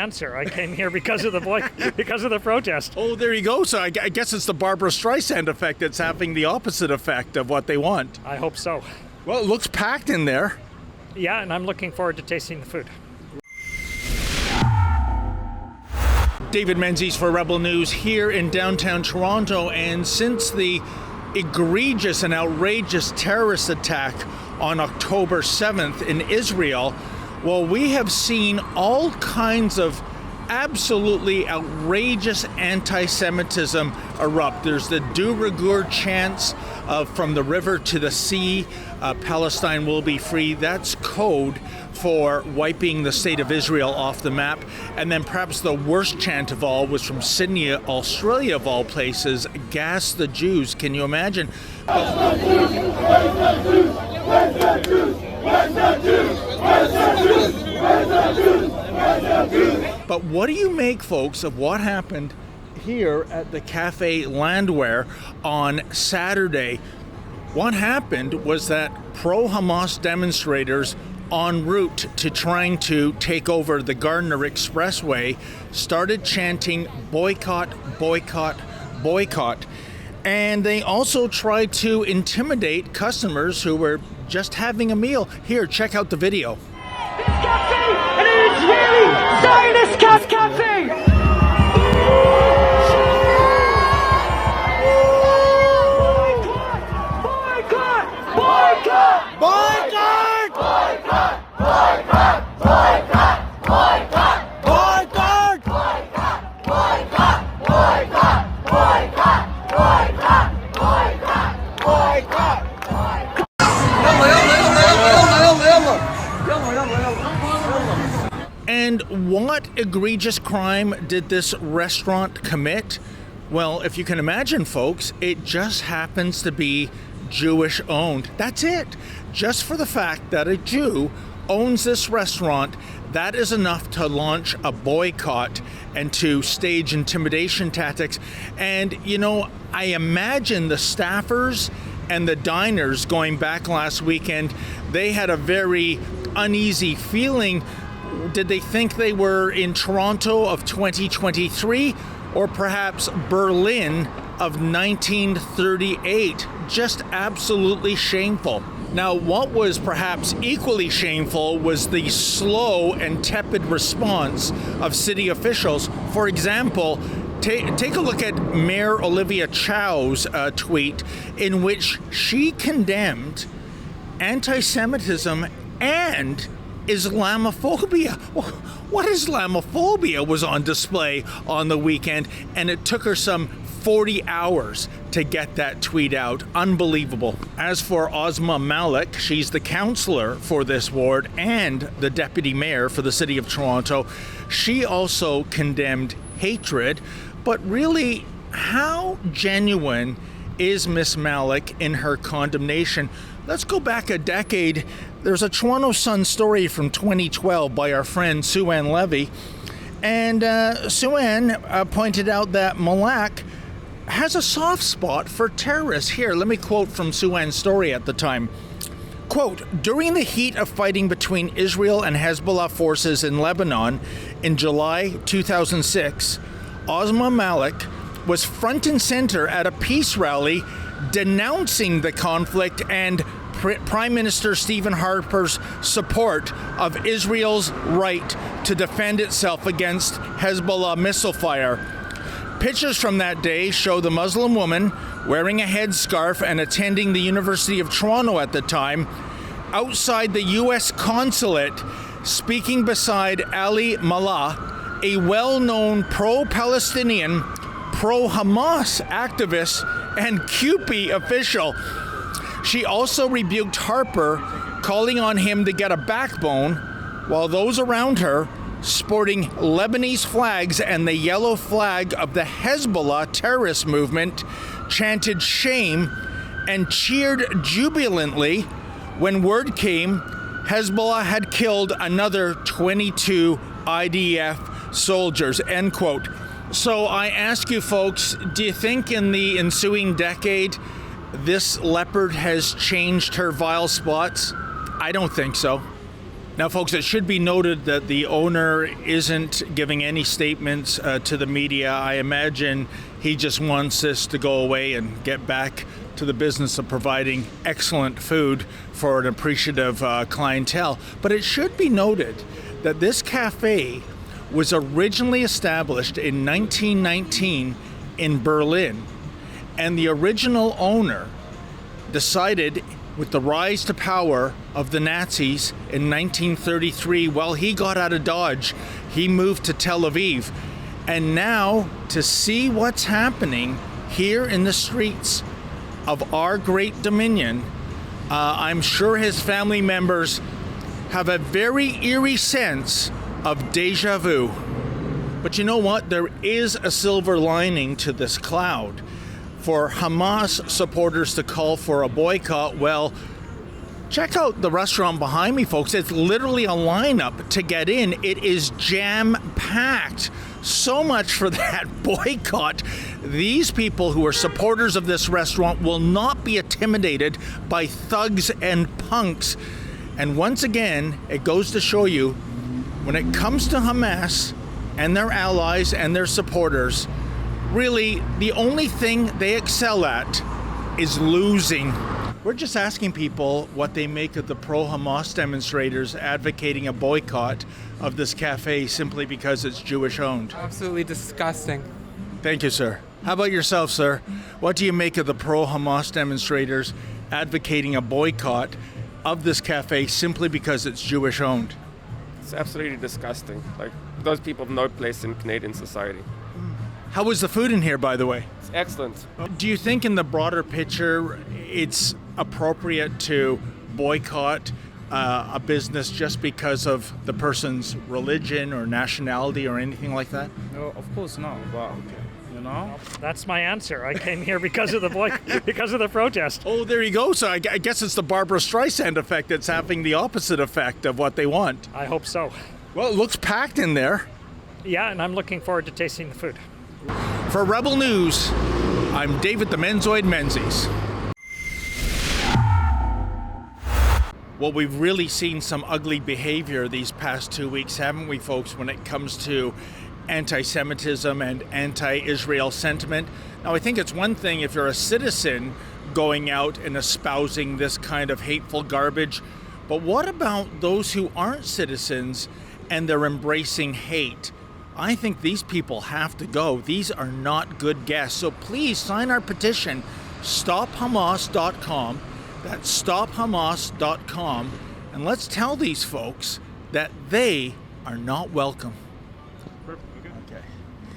answer. I came here because of the protest. Oh, there you go. So I guess it's the Barbara Streisand effect that's having the opposite effect of what they want. I hope so. Well, it looks packed in there. Yeah, and I'm looking forward to tasting the food. David Menzies for Rebel News here in downtown Toronto, and since the egregious and outrageous terrorist attack on October 7th in Israel, well, we have seen all kinds of absolutely outrageous anti-Semitism erupt. There's the de rigueur chants of from the river to the sea, Palestine will be free. That's code for wiping the state of Israel off the map. And then perhaps the worst chant of all was from Sydney, Australia of all places, gas the Jews. Can you imagine? But what do you make, folks, of what happened here at the Café Landwehr on Saturday? What happened was that pro-Hamas demonstrators en route to trying to take over the Gardiner Expressway started chanting boycott, boycott, boycott. And they also tried to intimidate customers who were just having a meal. Here, check out the video. This cafe, and it is really Zionist cafe! And what egregious crime did this restaurant commit? Well, if you can imagine, folks, it just happens to be Jewish owned. That's it. Just for the fact that a Jew owns this restaurant, that is enough to launch a boycott and to stage intimidation tactics. And, you know, I imagine the staffers and the diners going back last weekend, they had a very uneasy feeling. Did they think they were in Toronto of 2023 or perhaps Berlin of 1938? Just absolutely shameful. Now, what was perhaps equally shameful was the slow and tepid response of city officials. For example, take a look at Mayor Olivia Chow's tweet in which she condemned anti-Semitism and Islamophobia. What Islamophobia was on display on the weekend, and it took her some 40 hours to get that tweet out. Unbelievable. As for Ozma Malik, she's the councillor for this ward and the deputy mayor for the city of Toronto. She also condemned hatred, but really, how genuine is Miss Malik in her condemnation? Let's go back a decade. There's a Toronto Sun story from 2012 by our friend Sue-Ann Levy. And Sue-Ann pointed out that Malak has a soft spot for terrorists. Here, let me quote from Sue-Ann's story at the time. Quote, during the heat of fighting between Israel and Hezbollah forces in Lebanon in July 2006, Ozma Malik was front and center at a peace rally denouncing the conflict and Prime Minister Stephen Harper's support of Israel's right to defend itself against Hezbollah missile fire. Pictures from that day show the Muslim woman wearing a headscarf and attending the University of Toronto at the time, outside the U.S. consulate, speaking beside Ali Mallah, a well-known pro-Palestinian, pro-Hamas activist and CUPE official. She also rebuked Harper, calling on him to get a backbone, while those around her, sporting Lebanese flags and the yellow flag of the Hezbollah terrorist movement, chanted shame and cheered jubilantly when word came Hezbollah had killed another 22 IDF soldiers, end quote. So I ask you folks, do you think in the ensuing decade this leopard has changed her vile spots? I don't think so. Now, folks, it should be noted that the owner isn't giving any statements to the media. I imagine he just wants this to go away and get back to the business of providing excellent food for an appreciative clientele. But it should be noted that this cafe was originally established in 1919 in Berlin, and the original owner decided, with the rise to power of the Nazis in 1933, well, he got out of Dodge. He moved to Tel Aviv. And now, to see what's happening here in the streets of our great dominion, I'm sure his family members have a very eerie sense of deja vu. But you know what? There is a silver lining to this cloud. For Hamas supporters to call for a boycott, well, check out the restaurant behind me, folks. It's literally a lineup to get in. It is jam-packed. So much for that boycott. These people who are supporters of this restaurant will not be intimidated by thugs and punks. And once again, it goes to show you, when it comes to Hamas and their allies and their supporters, really, the only thing they excel at is losing. We're just asking people what they make of the pro-Hamas demonstrators advocating a boycott of this cafe simply because it's Jewish owned. Absolutely disgusting. Thank you, sir. How about yourself, sir? What do you make of the pro-Hamas demonstrators advocating a boycott of this cafe simply because it's Jewish owned? It's absolutely disgusting. Like, those people have no place in Canadian society. How was the food in here, by the way? It's excellent. Do you think in the broader picture it's appropriate to boycott a business just because of the person's religion or nationality or anything like that? No, of course not. But you know, That's my answer. I came here because of the protest. Oh, there you go. So I guess it's the Barbara Streisand effect that's having the opposite effect of what they want. I hope so. Well, it looks packed in there. Yeah, and I'm looking forward to tasting the food. For Rebel News, I'm David the Menzoid Menzies. Well, we've really seen some ugly behavior these past 2 weeks, haven't we, folks, when it comes to anti-Semitism and anti-Israel sentiment. Now, I think it's one thing if you're a citizen going out and espousing this kind of hateful garbage, but what about those who aren't citizens and they're embracing hate? I think these people have to go. These are not good guests. So please sign our petition, stophamas.com. That's stophamas.com. And let's tell these folks that they are not welcome.